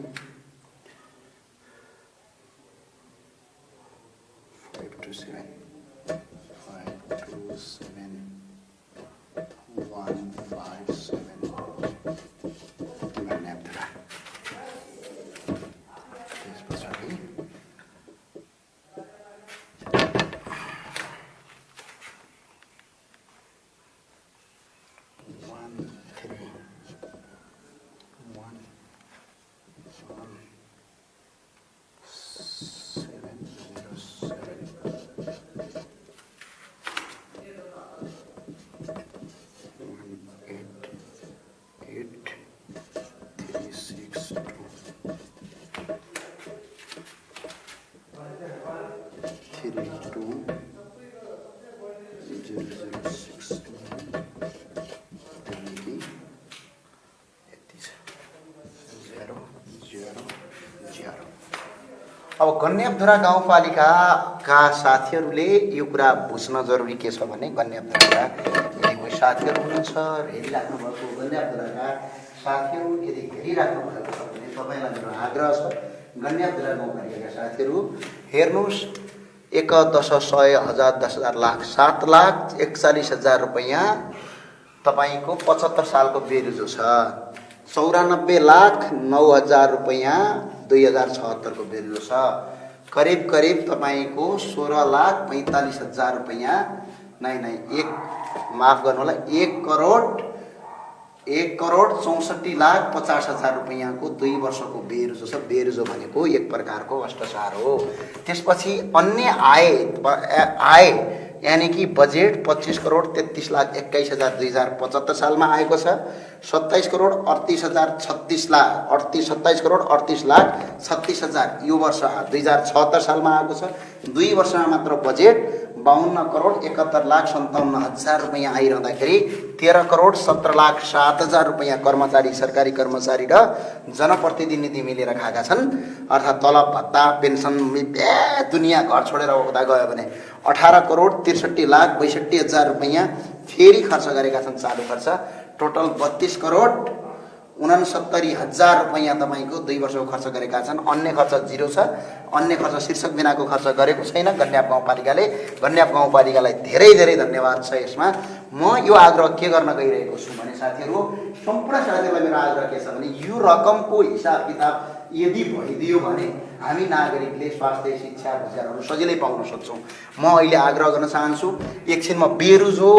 5 2 7 1 5 7 गन्यापधुरा। त्यस पछाडि 1 3 1 7 0 7 अब गन्याबधुरा गाउँपालिकाका साथीहरूले यो कुरा बुझ्न जरुरी के छ भने गन्याबधुराका यदि कोही साथीहरू हुनुहुन्छ हेरिराख्नु भएको गन्याबधुराका साथीहरू यदि हेरिराख्नु भएको छ भने तपाईँलाई मेरो आग्रह छ गन्याबधुरा गाउँपालिकाका साथीहरू हेर्नुहोस् 1 10 100 1000 10,000 लाख 7,41,000 रुपैयाँ तपाईँको 75 सालको बेरुजो छ 94,09,000 रुपैयाँ 2076 को बेरुजो छ करिब करिब तपाईँको 16,45,000 रुपैयाँ एक माफ गर्नु होला 1,64,50,000 रुपैयाँको 2 वर्षको बेरुजो छ बेरुजो भनेको एक प्रकारको भ्रष्टाचार हो त्यसपछि अन्य आय यानी कि बजेट 25,33,21,000 2075 सालमा आएको छ 27,38,36,000 यो वर्ष 2076 सालमा आएको छ 2 वर्षमा मात्र बजेट 52,71,57,000 रुपैयाँ आइरहँदाखेरि 13,17,07,000 रुपैयाँ कर्मचारी सरकारी कर्मचारी र जनप्रतिनिधि मिलेर खाएका छन् अर्थात् तलब भत्ता पेन्सन दुनियाँ घर छोडेर उता गयो भने 18,63,62,000 रुपैयाँ फेरि खर्च गरेका छन् चालु खर्च टोटल 32,69,000 रुपैयाँ तपाईँको 2 वर्षको खर्च गरेका छन् अन्य खर्च जिरो छ अन्य खर्च शीर्षक बिनाको खर्च गरेको छैन गन्याप गाउँपालिकालाई धेरै धेरै धन्यवाद छ यसमा म यो आग्रह के गर्न गइरहेको छु भने साथीहरू सम्पूर्ण साथीहरूलाई मेरो आग्रह के छ भने यो रकमको हिसाब किताब यदि भइदियो भने हामी नागरिकले स्वास्थ्य शिक्षा रोजगारहरू सजिलै पाउन सक्छौँ म अहिले आग्रह गर्न चाहन्छु एकछिन म बेरुजो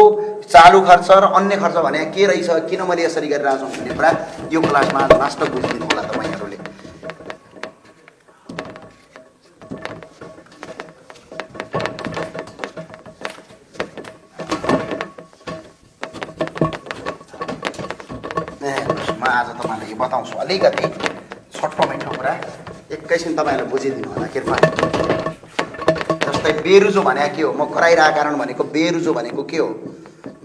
चालु खर्च र अन्य खर्च भने के रहेछ किन मैले यसरी गरिरहेको छु भन्ने कुरा यो क्लासमा लास्ट बुझिदिनु होला तपाईँहरूले म आज तपाईँलाई यो बताउँछु अलिकति छोटो मिठो कुरा एकैछिन तपाईँहरूलाई बुझिदिनु होला कृपया जस्तै बेरुजो भने के हो म कराइरहेको कारण भनेको बेरुजो भनेको के हो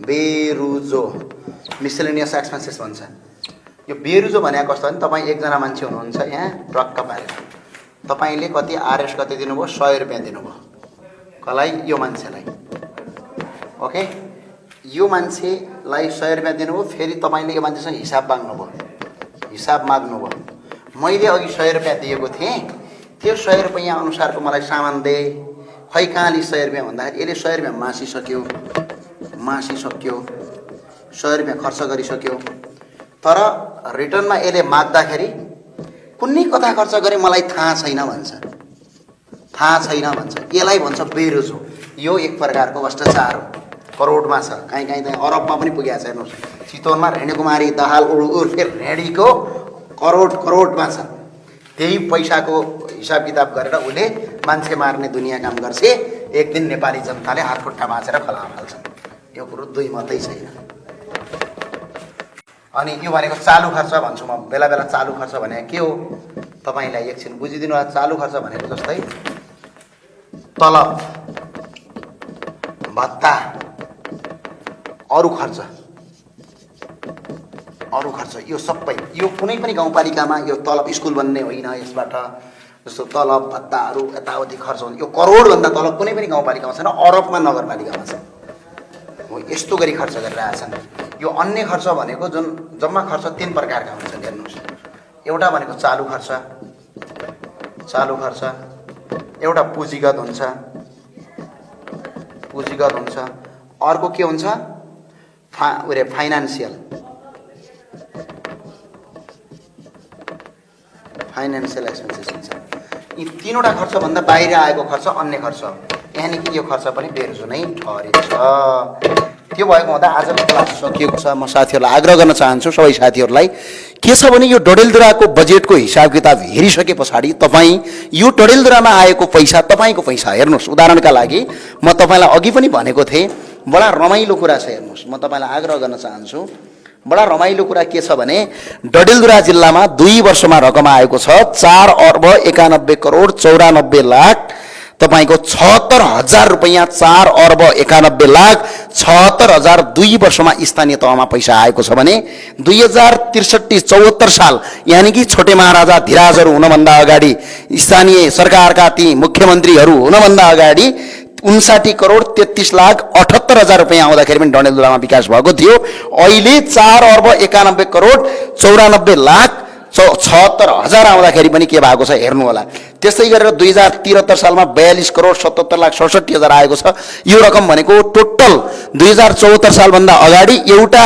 बेरुजो मिसलेनियस एक्सपेन्सेस भन्छ यो बेरुजो भनेको कस्तो भने तपाईँ एकजना मान्छे हुनुहुन्छ यहाँ ट्रक्क पारेर तपाईँले कति आरएस कति दिनुभयो 100 रुपियाँ दिनुभयो कसलाई यो मान्छेलाई ओके यो मान्छेलाई 100 रुपियाँ दिनुभयो फेरि तपाईँले यो मान्छेसँग हिसाब माग्नुभयो मैले अघि 100 रुपियाँ दिएको थिएँ त्यो 100 रुपियाँ अनुसारको मलाई सामान दे खै कहाँले 100 रुपियाँ भन्दाखेरि यसले 100 रुपियाँ मासिसक्यो 100 रुपियाँ खर्च गरिसक्यो तर रिटर्नमा यसले माग्दाखेरि कुनै कता खर्च गरे मलाई थाहा छैन भन्छ यसलाई भन्छ बेरोजो यो एक प्रकारको भ्रष्टाचार हो करोडमा छ कहीँ त अरबमा पनि पुगेको छ हेर्नुहोस् चितवनमा रेणुकुमारी दाहाल उर्फे रेणीको करोडमा छ त्यही पैसाको हिसाब किताब गरेर उसले मान्छे मार्ने दुनियाँ काम गर्छ एक दिन नेपाली जनताले हातखुट्टा भाँचेर खला फाल्छन् यो कुरो दुई मात्रै छैन अनि यो भनेको चालु खर्च भन्छु म बेला बेला चालु खर्च भनेको के हो तपाईँलाई एकछिन बुझिदिनु होला चालु खर्च भनेको जस्तै तलब भत्ता अरू खर्च यो सबै यो कुनै पनि गाउँपालिकामा यो तलब स्कुल बन्ने होइन यसबाट जस्तो तलब भत्ताहरू यताउति खर्च हुन्छ यो करोडभन्दा तलब कुनै पनि गाउँपालिकामा छैन अरबमा नगरपालिकामा छ हो यस्तो गरी खर्च गरिरहेछन् यो अन्य खर्च भनेको जुन जम्मा खर्च 3 प्रकारका हुन्छन् हेर्नुहोस् एउटा भनेको चालु खर्च एउटा पुँजीगत हुन्छ अर्को के हुन्छ फाइनान्सियल एक्सपेन्सेस हुन्छ यी तीनवटा खर्च भन्दा बाहिर आएको खर्च अन्य खर्च यानी कि यो खर्च पनि बेरोजो नै ठहरेको छ त्यो भएको हुँदा आजको क्लास सकिएको छ म साथीहरूलाई आग्रह गर्न चाहन्छु सबै साथीहरूलाई के छ भने यो डडेलधुराको बजेटको हिसाब किताब हेरिसके पछाडि तपाईँ यो डडेलधुरामा आएको पैसा तपाईँको पैसा हेर्नुहोस् उदाहरणका लागि म तपाईँलाई अघि पनि भनेको थिएँ बडा रमाइलो कुरा छ हेर्नुहोस् म तपाईँलाई आग्रह गर्न चाहन्छु बडा रमाइलो कुरा के छ भने डडेलधुरा जिल्लामा 2 वर्षमा रकम आएको छ 4,91,94,94,00,00 तपाईँको 76,000 रुपैयाँ 4,91,91,76,000 2 वर्षमा स्थानीय तहमा पैसा आएको छ भने 2063-74 साल यानि कि छोटे महाराजा धिराजहरू हुनभन्दा अगाडि स्थानीय सरकारका ती मुख्यमन्त्रीहरू हुनभन्दा अगाडि 59,33,78,000 रुपैयाँ आउँदाखेरि पनि डडेलधुरामा विकास भएको थियो। अहिले 4,91,94,74,000 आउँदाखेरि पनि के भएको छ हेर्नु होला। त्यस्तै गरेर 2073 सालमा 42,77,67,000 आएको छ। यो रकम भनेको टोटल 2074 सालभन्दा अगाडि एउटा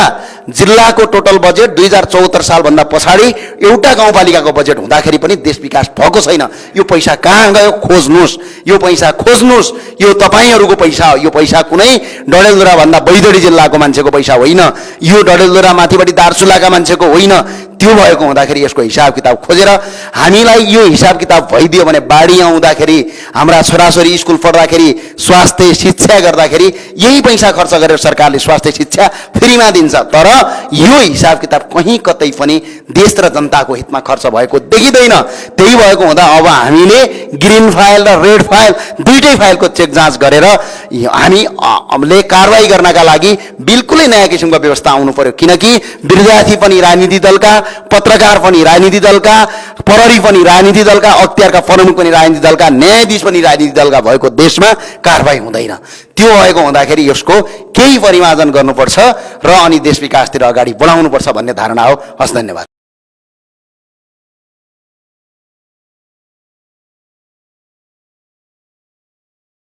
जिल्लाको टोटल बजेट 2074 सालभन्दा पछाडि एउटा गाउँपालिकाको बजेट हुँदाखेरि पनि देश विकास भएको छैन। यो पैसा कहाँ गयो खोज्नुस्, यो पैसा खोज्नुस्। यो तपाईहरुको पैसा हो। यो पैसा कुनै डडेलधुरा भन्दा बैतडी जिल्लाको मान्छेको पैसा होइन, यो डडेलधुरा माथिबाट दार्चुलाका मान्छेको होइन। त्यो भएको हुँदाखेरि यसको हिसाब किताब खोजेर हामीलाई यो हिसाब किताब भइदियो भने बाढी आउँदाखेरि हाम्रा छोराछोरी स्कुल पढ्दाखेरि स्वास्थ्य शिक्षा गर्दाखेरि यही पैसा खर्च गरेर सरकारले स्वास्थ्य शिक्षा फ्रीमा दिन्छ। तर यो हिसाब किताब कहीँ कतै पनि देश र जनताको हितमा खर्च भएको देखिँदैन। त्यही भएको हुँदा अब हामीले ग्रिन फाइल र रेड फाइल दुईटै फाइलको चेक जाँच गरेर हामीले कारबाही गर्नका लागि बिल्कुलै नयाँ किसिमको व्यवस्था आउनु पर्यो। किनकि विद्यार्थी पनि राजनीतिक दलका, पत्रकार पनि राजनीतिक दलका, प्रहरी पनि राजनीतिक दलका, अख्तियारका प्रमुख पनि राजनीतिक दलका, न्यायाधीश पनि राजनीतिक दलका भएको देशमा कारबाही हुँदैन। त्यो भएको हुँदाखेरि यसको केही परिमार्जन गर्नुपर्छ र अनि देश विकासतिर अगाडि बढाउनुपर्छ भन्ने धारणा हो। हस्, धन्यवाद।